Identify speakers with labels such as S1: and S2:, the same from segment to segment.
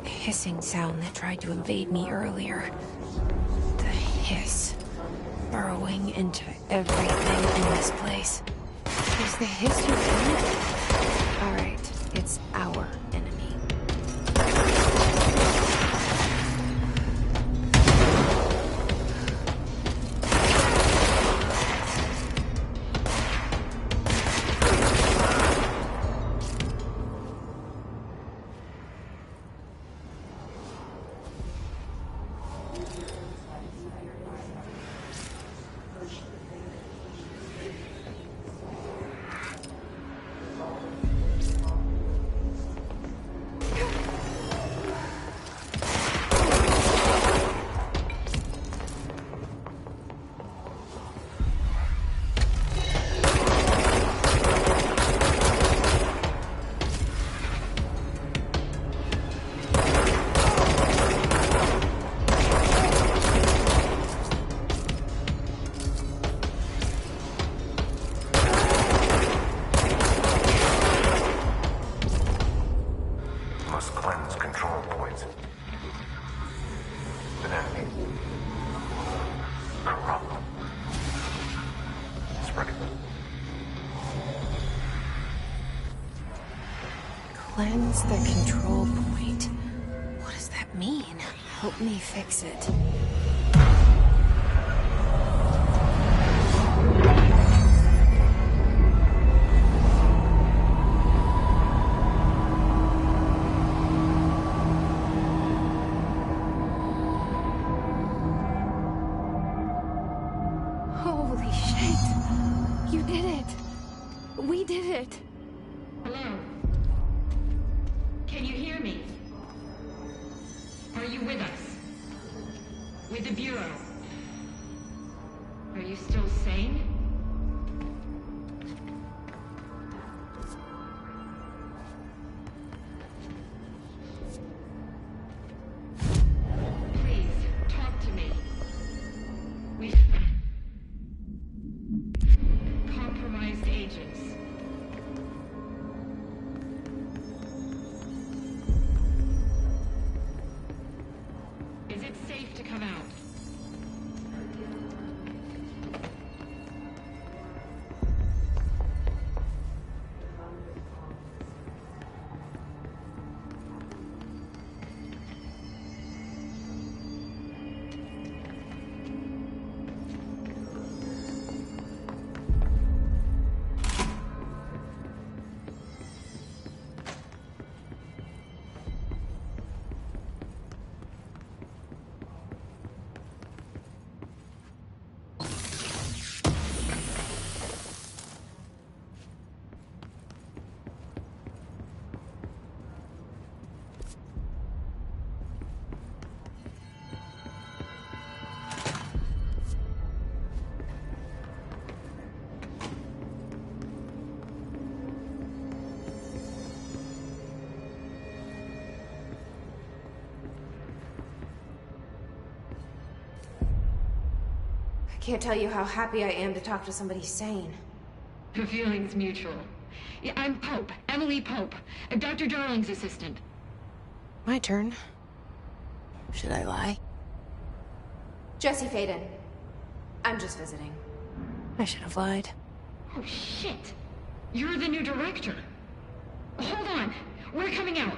S1: Hissing sound that tried to invade me earlier. The hiss. Burrowing into everything in this place. Is the hiss your enemy? Alright, it's our enemy. Cleanse the control point. What does that mean? Help me fix it. Holy shit! You did it! We did it!
S2: Hello? Can you hear me? Are you with us? With the Bureau? Are you still sane? Please, talk to me. We've compromised agents. Is it safe to come out?
S1: Can't tell you how happy I am to talk to somebody sane.
S2: The feeling's mutual. Yeah, I'm Pope. Emily Pope. Dr. Darling's assistant.
S1: My turn. Should I lie? Jesse Faden. I'm just visiting. I should have lied.
S2: Oh, shit. You're the new director. Hold on. We're coming out.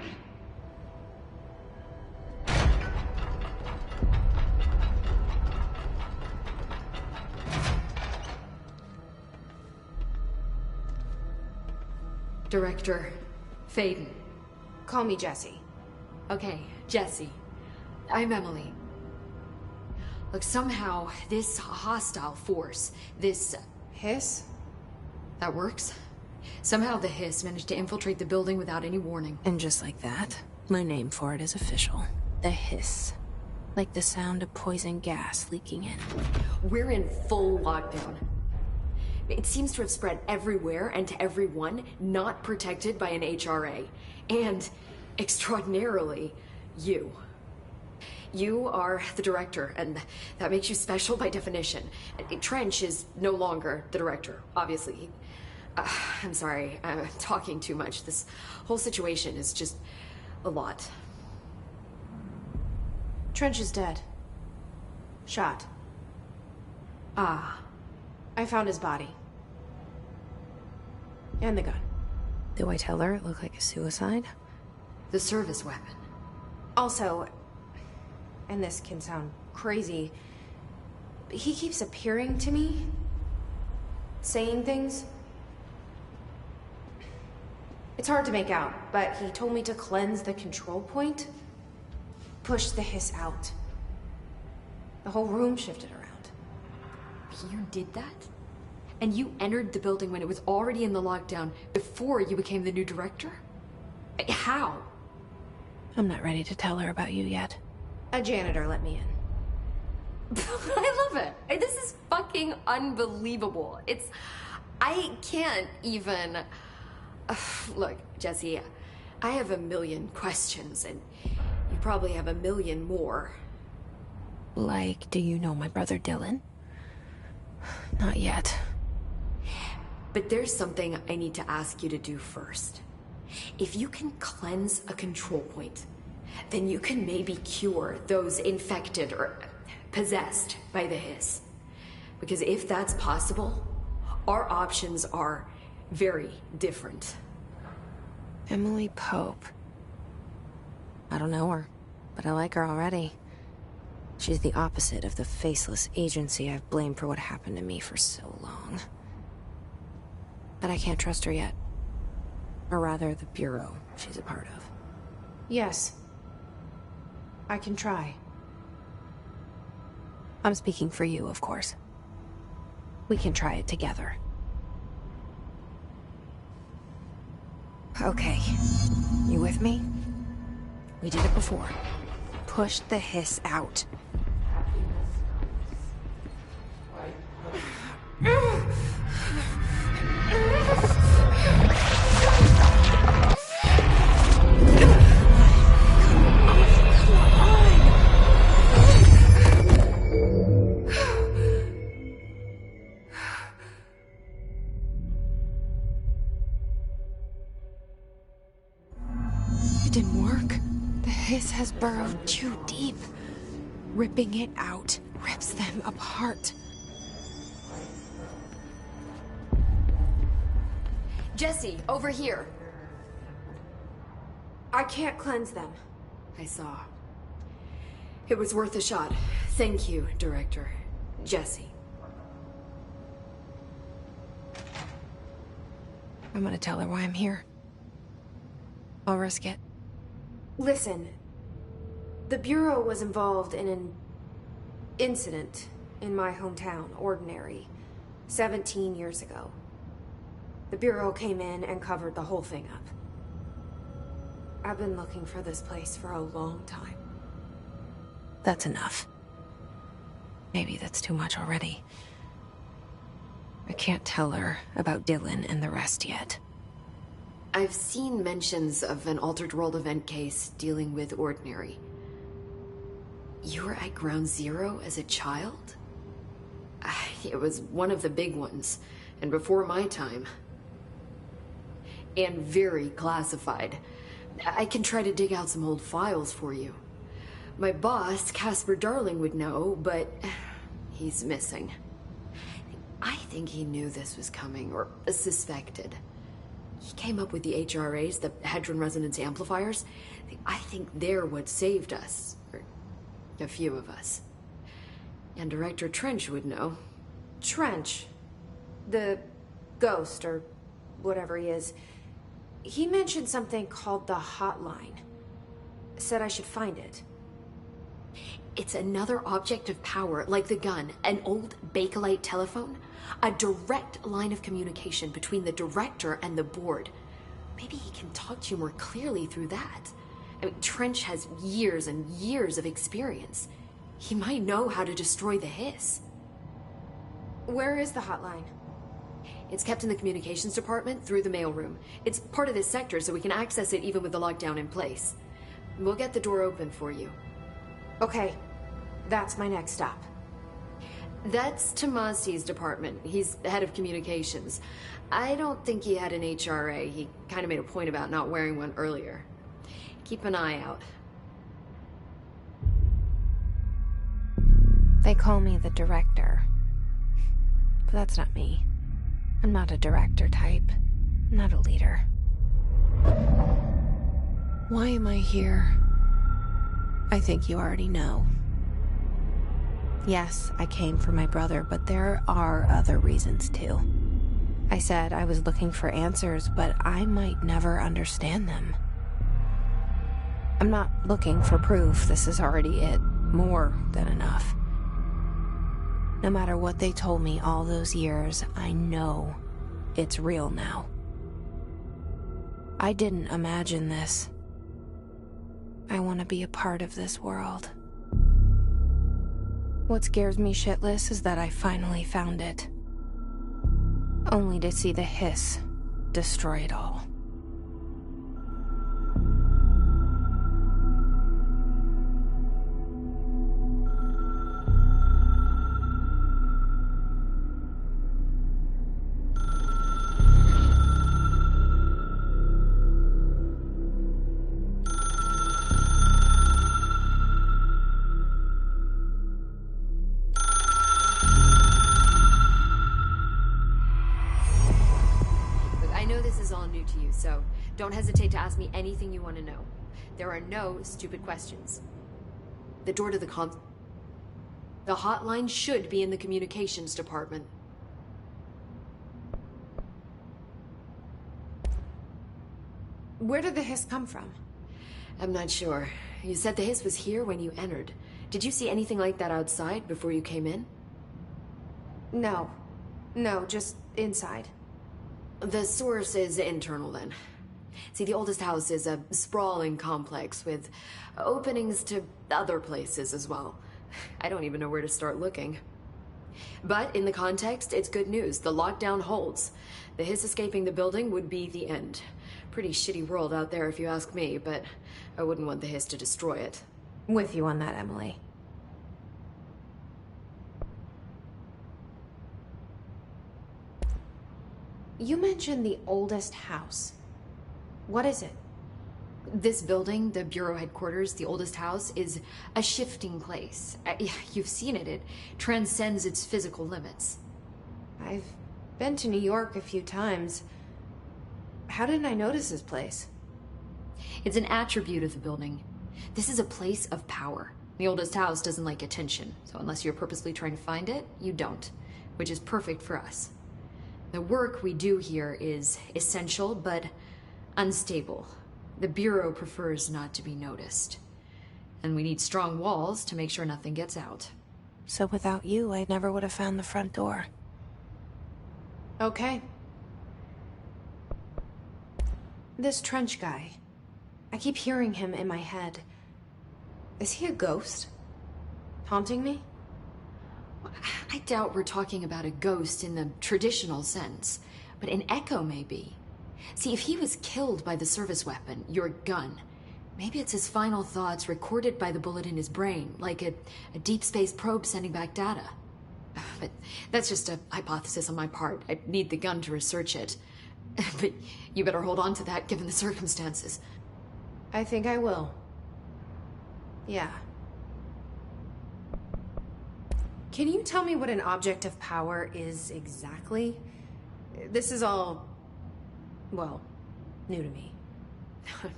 S3: Director Faden.
S1: Call me Jesse.
S3: Okay, Jesse. I'm Emily. Look, somehow this hostile force, this...
S1: Hiss?
S3: That works? Somehow the Hiss managed to infiltrate the building without any warning.
S1: And just like that, my name for it is official. The Hiss. Like the sound of poison gas leaking in.
S3: We're in full lockdown. It seems to have spread everywhere and to everyone not protected by an HRA. And, extraordinarily, you. You are the director, and that makes you special by definition. Trench is no longer the director, obviously. I'm sorry, I'm talking too much. This whole situation is just a lot.
S1: Trench is dead. Shot.
S3: Ah.
S1: I found his body. And the gun. Do I tell her it looked like a suicide?
S3: The service weapon.
S1: Also, and this can sound crazy, but he keeps appearing to me. Saying things. It's hard to make out, but he told me to cleanse the control point. Push the Hiss out. The whole room shifted around.
S3: You did that? And you entered the building when it was already in the lockdown before you became the new director? How?
S1: I'm not ready to tell her about you yet. A janitor let me in.
S3: I love it. This is fucking unbelievable. I can't even... Look, Jesse, I have a million questions, and you probably have a million more.
S1: Like, do you know my brother Dylan? Not yet.
S3: But there's something I need to ask you to do first. If you can cleanse a control point, then you can maybe cure those infected or possessed by the Hiss. Because if that's possible, our options are very different.
S1: Emily Pope. I don't know her, but I like her already. She's the opposite of the faceless agency I've blamed for what happened to me for so long. But I can't trust her yet. Or rather, the Bureau she's a part of. Yes. I can try. I'm speaking for you, of course. We can try it together. Okay. You with me? We did it before. Push the Hiss out. It didn't work. The Hiss has burrowed too deep. Ripping it out rips them apart.
S3: Jesse, over here.
S1: I can't cleanse them.
S3: I saw. It was worth a shot. Thank you, Director. Jesse.
S1: I'm gonna tell her why I'm here. I'll risk it. Listen. The Bureau was involved in an incident in my hometown, Ordinary, 17 years ago. The Bureau came in and covered the whole thing up. I've been looking for this place for a long time. That's enough. Maybe that's too much already. I can't tell her about Dylan and the rest yet.
S3: I've seen mentions of an Altered World event case dealing with Ordinary. You were at Ground Zero as a child? It was one of the big ones, and before my time. And very classified. I can try to dig out some old files for you. My boss, Casper Darling, would know, but he's missing. I think he knew this was coming, or suspected. He came up with the HRAs, the Hadron Resonance Amplifiers. I think they're what saved us. Or a few of us. And Director Trench would know.
S1: Trench. The ghost, or whatever he is. He mentioned something called the Hotline. Said I should find it.
S3: It's another object of power, like the gun, an old Bakelite telephone. A direct line of communication between the director and the board. Maybe he can talk to you more clearly through that. I mean, Trench has years and years of experience. He might know how to destroy the Hiss.
S1: Where is the Hotline?
S3: It's kept in the communications department through the mailroom. It's part of this sector, so we can access it even with the lockdown in place. We'll get the door open for you.
S1: Okay, that's my next stop.
S3: That's Tomasi's department. He's the head of communications. I don't think he had an HRA. He kind of made a point about not wearing one earlier. Keep an eye out.
S1: They call me the director. But that's not me. I'm not a director type. I'm not a leader. Why am I here? I think you already know. Yes, I came for my brother, but there are other reasons too. I said I was looking for answers, but I might never understand them. I'm not looking for proof. This is already it. More than enough. No matter what they told me all those years, I know it's real now. I didn't imagine this. I want to be a part of this world. What scares me shitless is that I finally found it. Only to see the Hiss destroy it all.
S3: So don't hesitate to ask me anything you want to know. There are no stupid questions. The door to the hotline should be in the communications department.
S1: Where did the Hiss come from?
S3: I'm not sure. You said the Hiss was here when you entered. Did you see anything like that outside before you came in?
S1: No. No, just inside.
S3: The source is internal, then. See, the oldest house is a sprawling complex with openings to other places as well. I don't even know where to start looking. But in the context, it's good news. The lockdown holds. The Hiss escaping the building would be the end. Pretty shitty world out there if you ask me, but I wouldn't want the Hiss to destroy it.
S1: With you on that, Emily. You mentioned the oldest house. What is it?
S3: This building, the Bureau headquarters, the oldest house, is a shifting place. You've seen it. It transcends its physical limits.
S1: I've been to New York a few times. How didn't I notice this place?
S3: It's an attribute of the building. This is a place of power. The oldest house doesn't like attention, so unless you're purposely trying to find it, you don't, which is perfect for us. The work we do here is essential, but unstable. The Bureau prefers not to be noticed. And we need strong walls to make sure nothing gets out.
S1: So without you, I never would have found the front door. Okay. This Trench guy. I keep hearing him in my head. Is he a ghost? Haunting me?
S3: I doubt we're talking about a ghost in the traditional sense, but an echo maybe. See, if he was killed by the service weapon, your gun, maybe it's his final thoughts recorded by the bullet in his brain, like a deep space probe sending back data. But that's just a hypothesis on my part. I need the gun to research it. But you better hold on to that given the circumstances.
S1: I think I will. Yeah. Can you tell me what an object of power is exactly? This is all, well, new to me.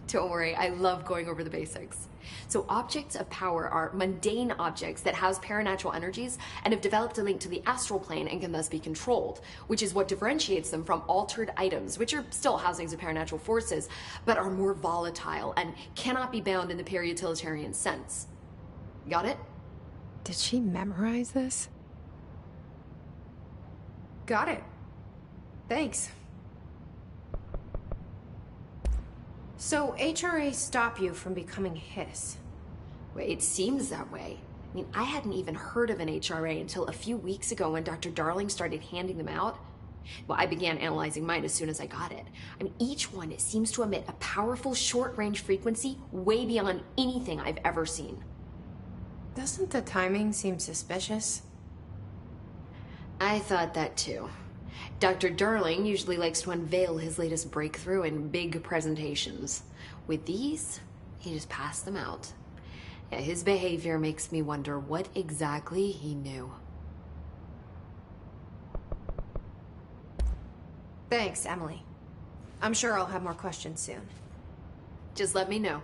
S3: Don't worry, I love going over the basics. So objects of power are mundane objects that house paranatural energies and have developed a link to the astral plane and can thus be controlled, which is what differentiates them from altered items, which are still housings of paranatural forces, but are more volatile and cannot be bound in the peri-utilitarian sense. Got it?
S1: Did she memorize this? Got it. Thanks. So, HRA stop you from becoming Hiss?
S3: Well, it seems that way. I mean, I hadn't even heard of an HRA until a few weeks ago when Dr. Darling started handing them out. Well, I began analyzing mine as soon as I got it. I mean, each one seems to emit a powerful short-range frequency way beyond anything I've ever seen.
S1: Doesn't the timing seem suspicious?
S3: I thought that too. Dr. Darling usually likes to unveil his latest breakthrough in big presentations. With these, he just passed them out. Yeah, his behavior makes me wonder what exactly he knew.
S1: Thanks, Emily. I'm sure I'll have more questions soon.
S3: Just let me know.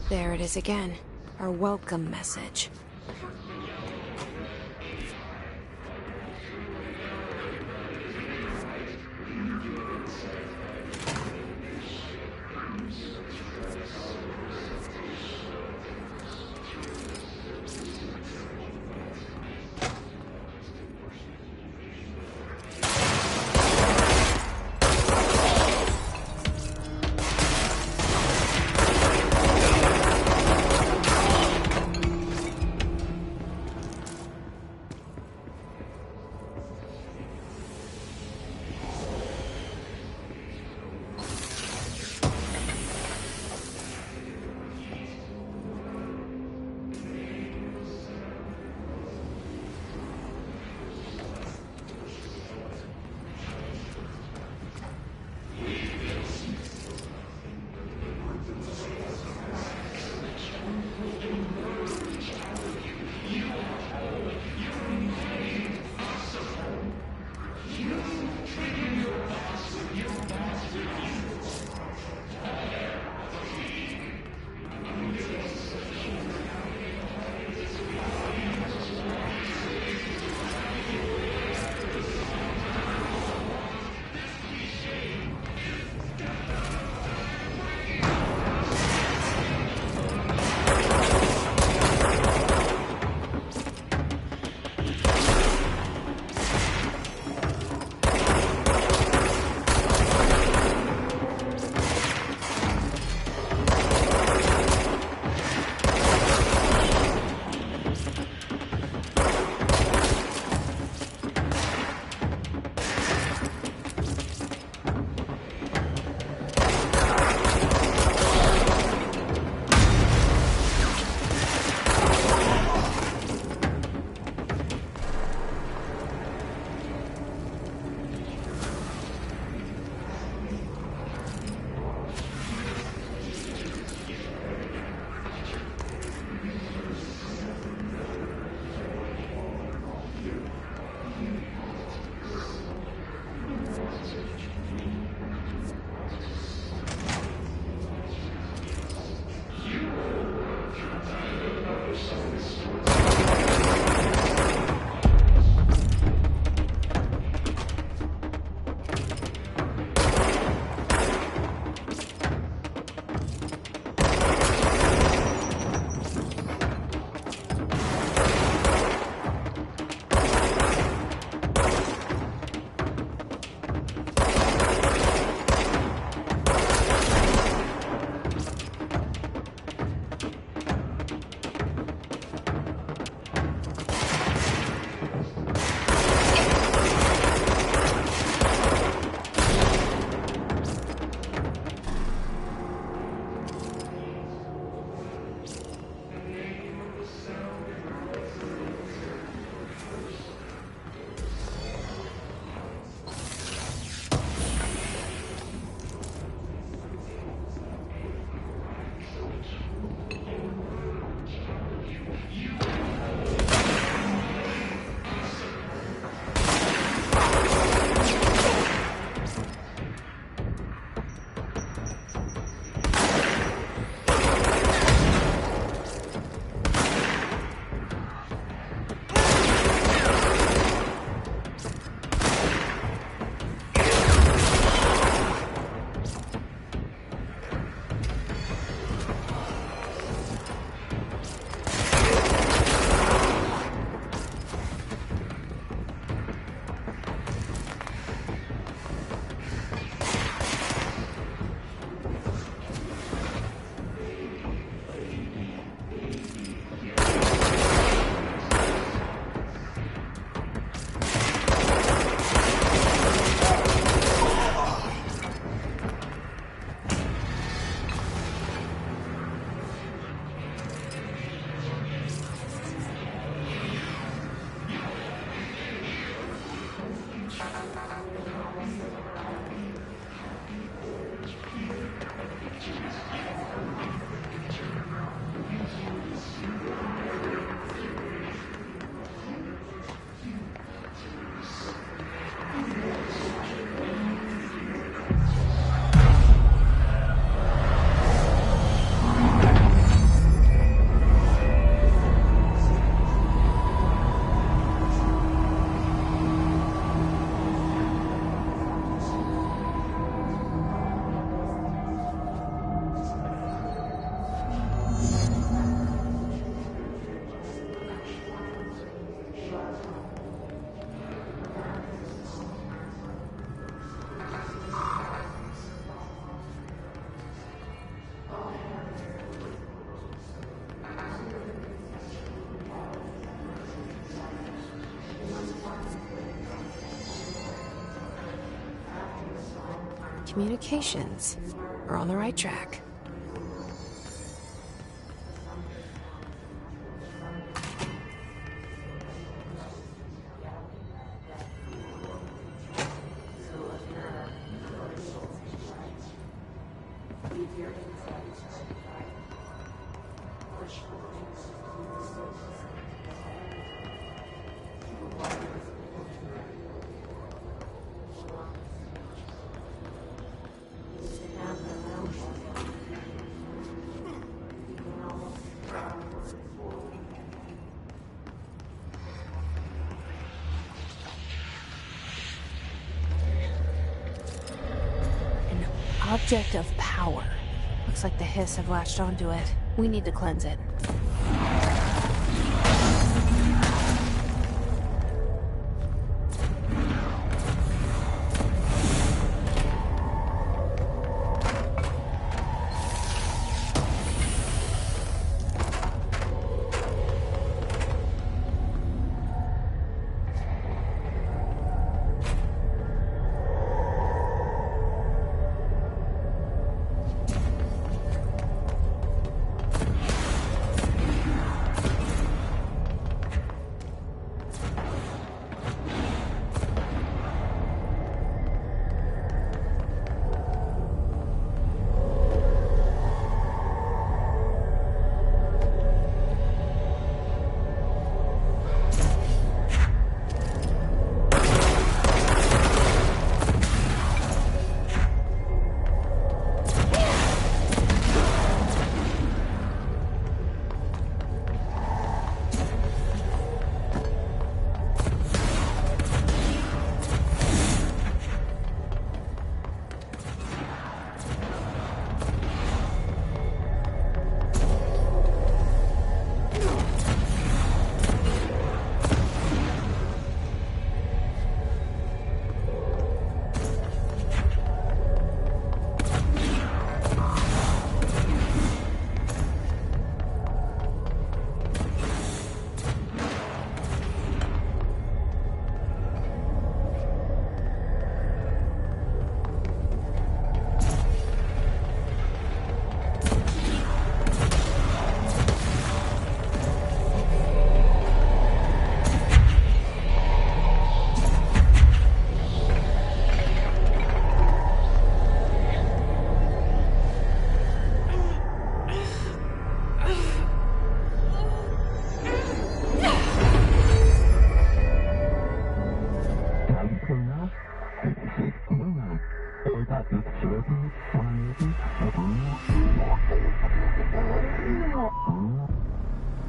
S1: There it is again. Our welcome message. communications. We're on the right track. Object of power. Looks like the Hiss have latched onto it. We need to cleanse it.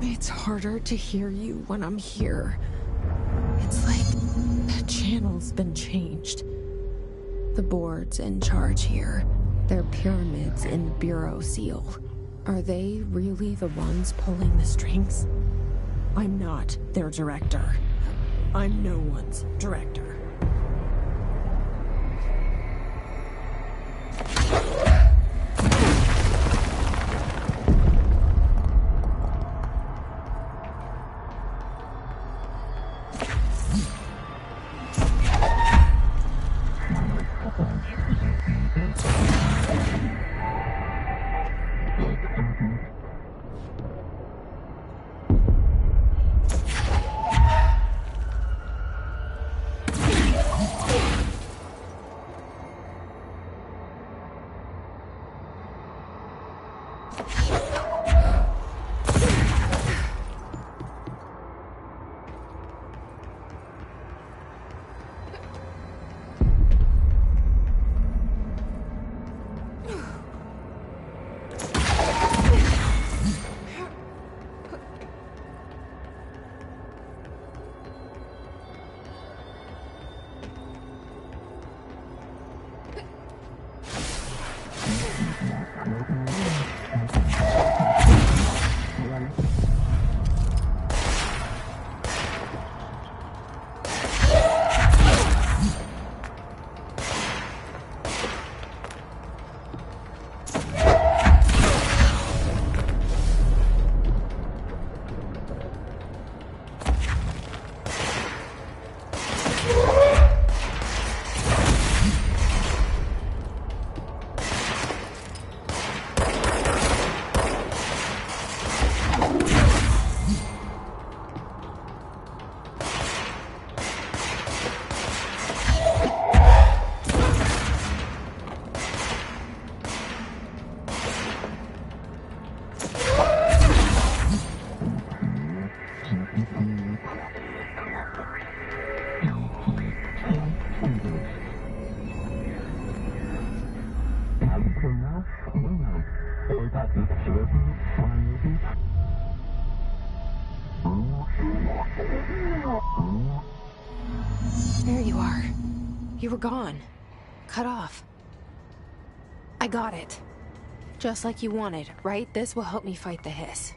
S1: It's harder to hear you when I'm here. It's like the channel's been changed. The board's in charge here. They're pyramids in the Bureau seal. Are they really the ones pulling the strings? I'm not their director. I'm no one's director. There you are. You were gone. Cut off. I got it. Just like you wanted, right? This will help me fight the hiss.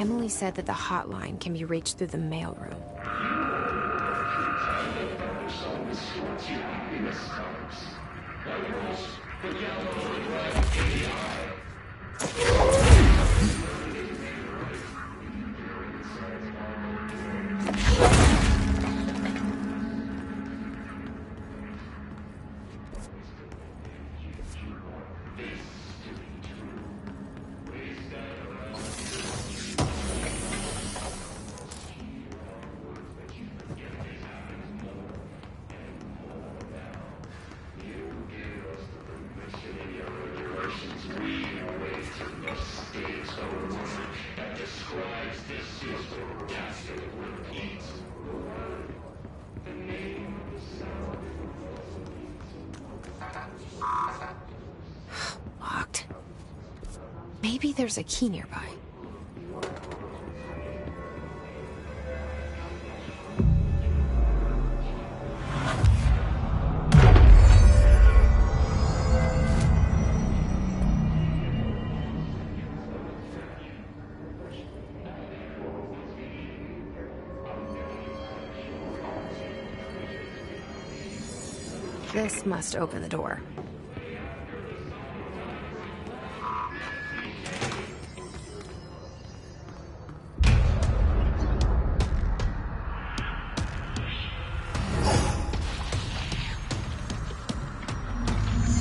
S1: Emily said that the hotline can be reached through the mailroom.
S4: We wait in the states.
S1: Maybe there's a key nearby. This must open the door.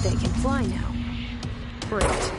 S1: They can fly now. Great.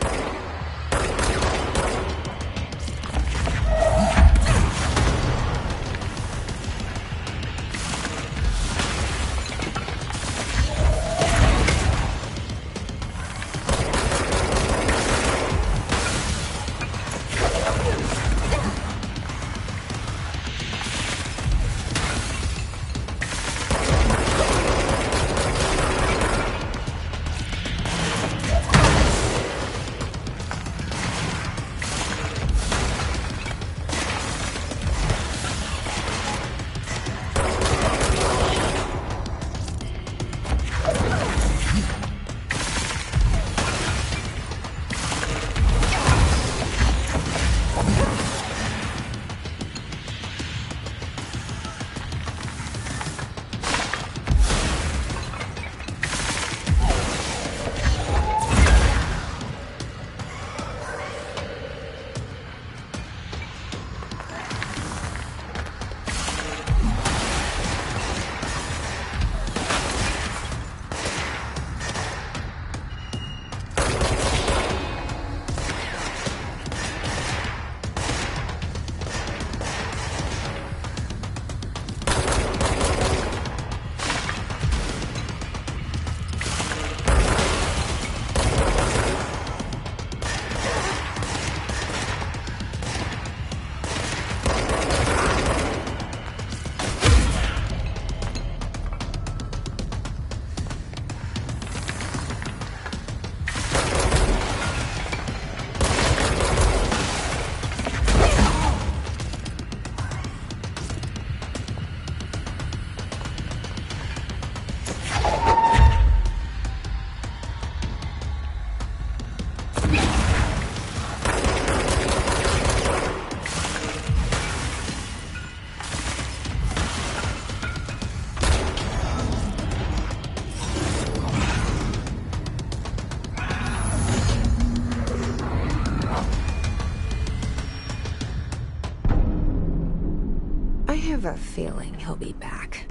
S1: I have a feeling he'll be back.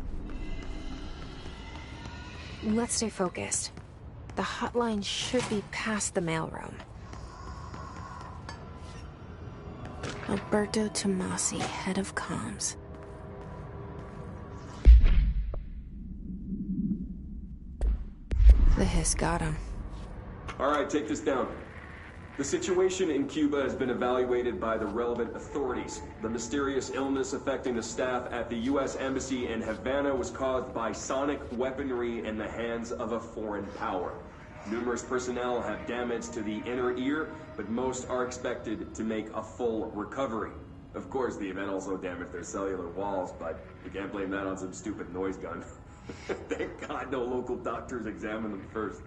S1: Let's stay focused. The hotline should be past the mailroom. Alberto Tomasi, head of comms. The hiss got him.
S4: All right, take this down. The situation in Cuba has been evaluated by the relevant authorities. The mysterious illness affecting the staff at the U.S. Embassy in Havana was caused by sonic weaponry in the hands of a foreign power. Numerous personnel have damage to the inner ear, but most are expected to make a full recovery. Of course, the event also damaged their cellular walls, but you can't blame that on some stupid noise gun. Thank God no local doctors examined them first.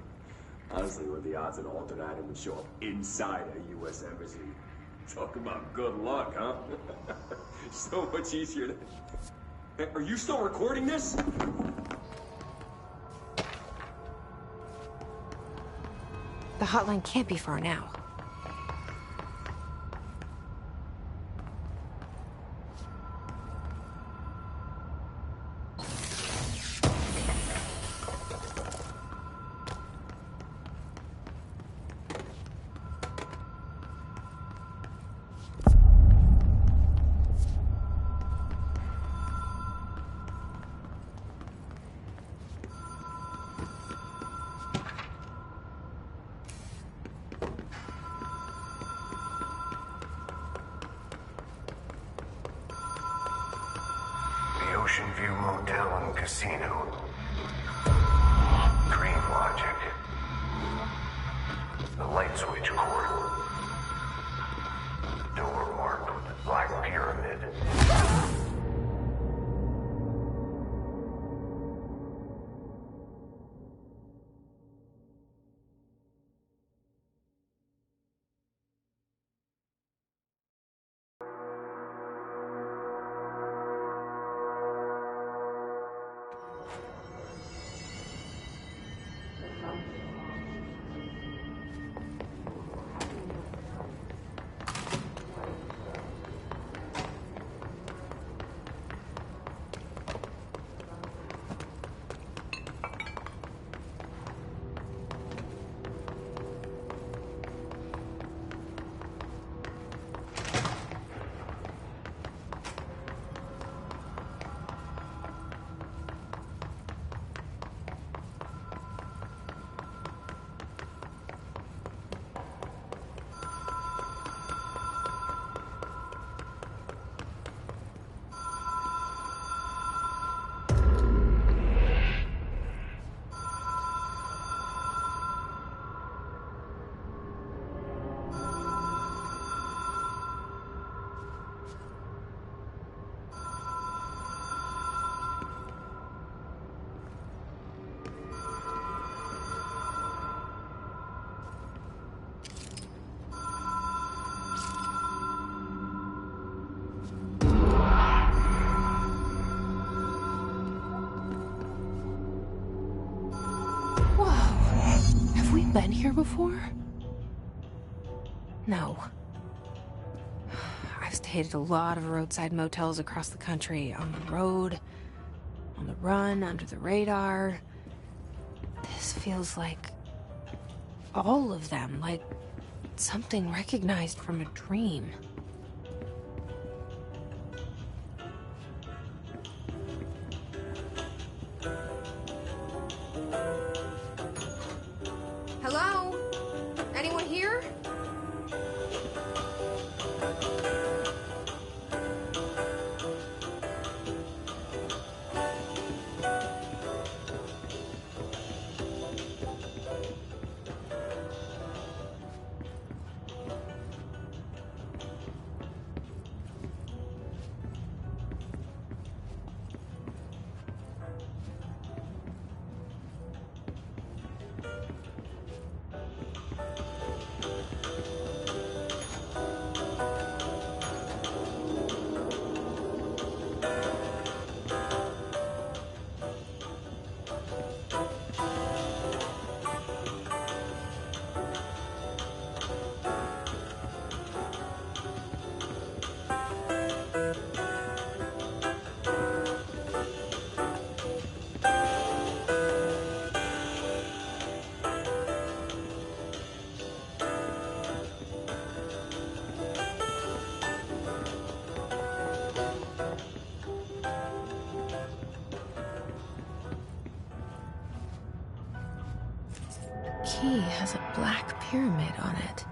S4: Honestly, what are the odds an alternate item would show up inside a U.S. embassy? Talk about good luck, huh? So much easier to... Hey, are you still recording this?
S1: The hotline can't be far now.
S5: Ocean View Motel and Casino. Dream Logic. The light switch cord.
S1: Been here before? No. I've stayed at a lot of roadside motels across the country, on the road, on the run, under the radar. This feels like all of them, like something recognized from a dream.
S3: Hello? Anyone here?
S1: Key has a black pyramid on it.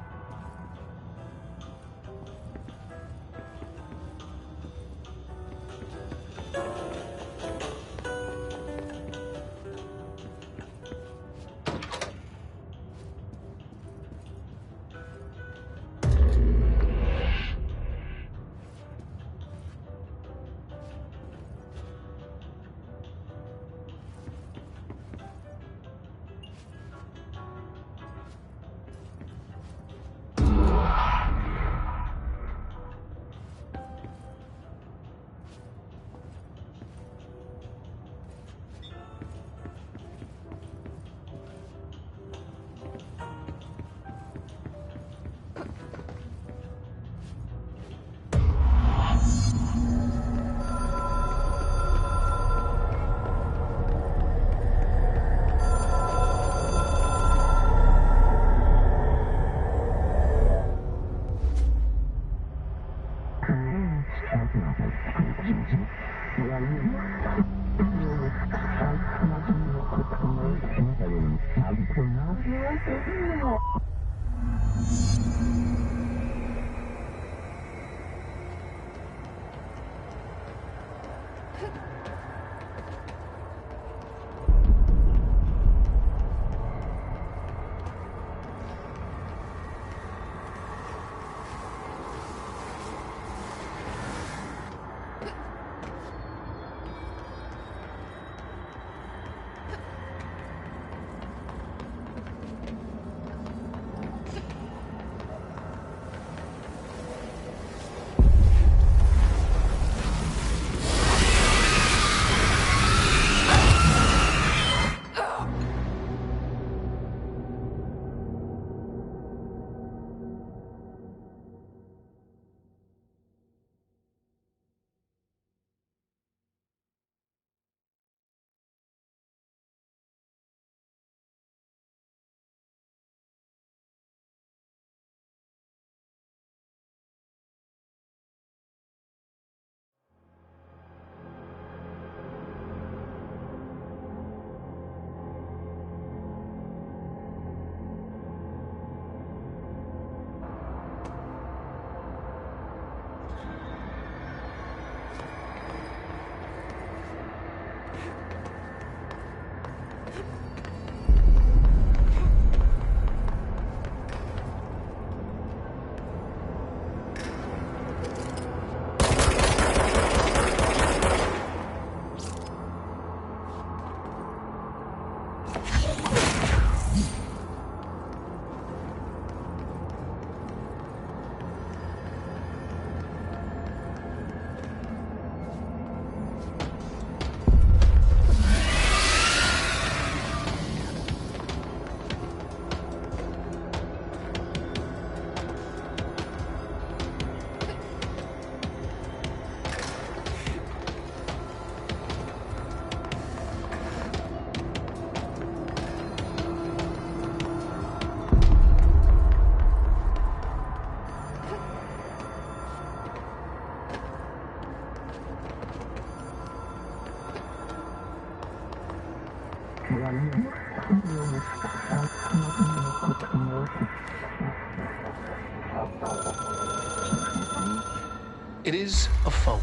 S6: It is a phone.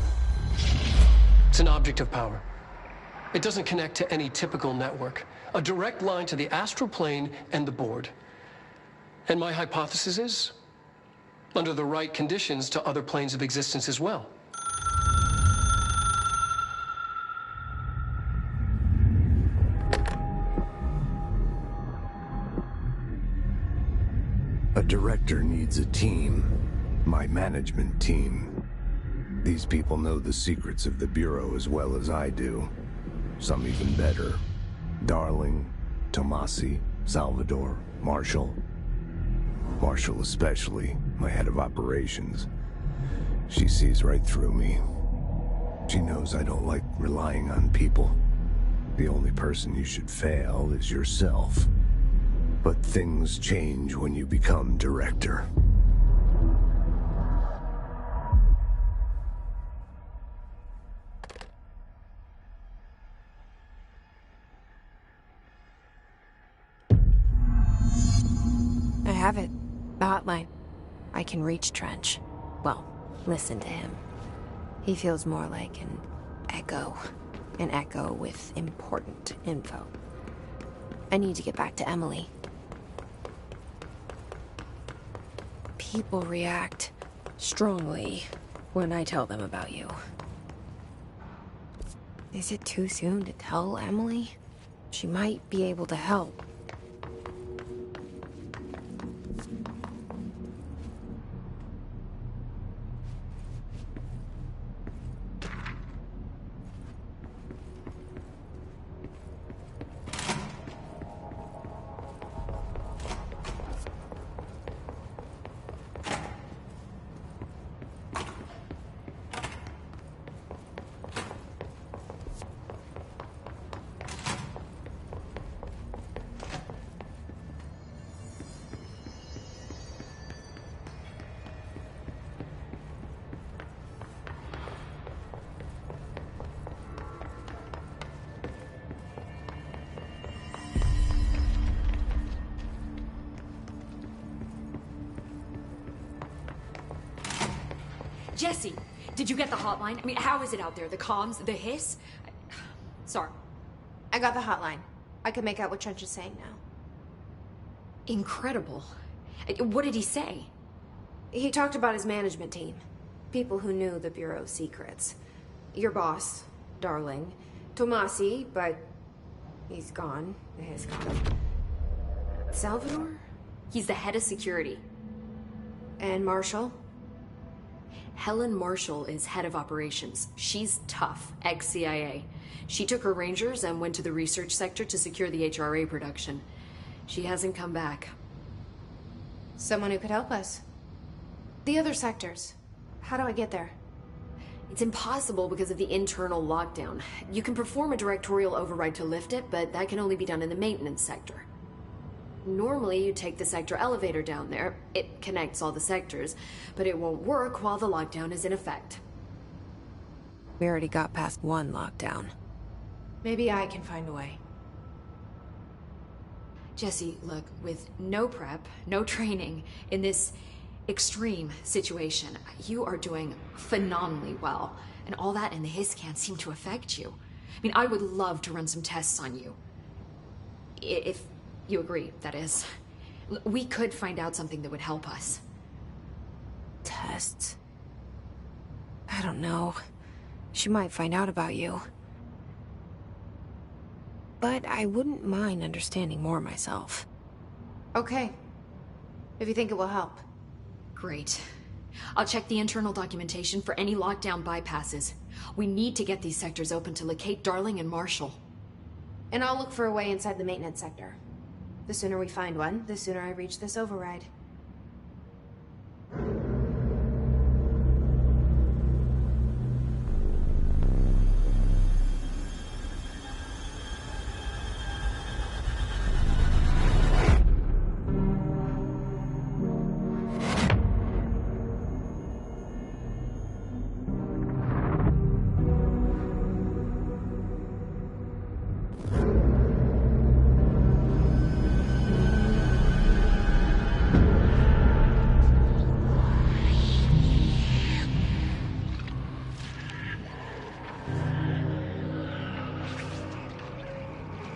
S6: It's an object of power. It doesn't connect to any typical network. A direct line to the astral plane and the board. And my hypothesis is, under the right conditions, to other planes of existence as well.
S5: A director needs a team. My management team. These people know the secrets of the Bureau as well as I do. Some even better. Darling, Tomasi, Salvador, Marshall. Marshall especially, my head of operations. She sees right through me. She knows I don't like relying on people. The only person you should fail is yourself. But things change when you become director.
S1: I have it. The hotline. I can reach Trench. Well, listen to him. He feels more like an echo. An echo with important info. I need to get back to Emily. People react strongly when I tell them about you. Is it too soon to tell Emily? She might be able to help.
S3: Jesse, did you get the hotline? I mean, how is it out there? The comms, the hiss? Sorry.
S1: I got the hotline. I can make out what Trench is saying now.
S3: Incredible. What did he say?
S1: He talked about his management team. People who knew the Bureau's secrets. Your boss, Darling. Tomasi, but he's gone. He's gone. Salvador?
S3: He's the head of security.
S1: And Marshall?
S3: Helen Marshall is head of operations. She's tough, ex-CIA. She took her Rangers and went to the research sector to secure the HRA production. She hasn't come back.
S1: Someone who could help us. The other sectors. How do I get there?
S3: It's impossible because of the internal lockdown. You can perform a directorial override to lift it, but that can only be done in the maintenance sector. Normally, you take the sector elevator down there. It connects all the sectors, but it won't work while the lockdown is in effect.
S1: We already got past one lockdown. Maybe I can find a way.
S3: Jesse, look, with no prep, no training, in this extreme situation, you are doing phenomenally well. And all that and the hiss can't seem to affect you. I mean, I would love to run some tests on you. If you agree, that is. We could find out something that would help us.
S1: Tests? I don't know. She might find out about you. but I wouldn't mind understanding more myself.
S7: Okay. If you think it will help.
S3: Great. I'll check the internal documentation for any lockdown bypasses. We need to get these sectors open to locate Darling and Marshall.
S7: And I'll look for a way inside the maintenance sector. The sooner we find one, the sooner I reach this override.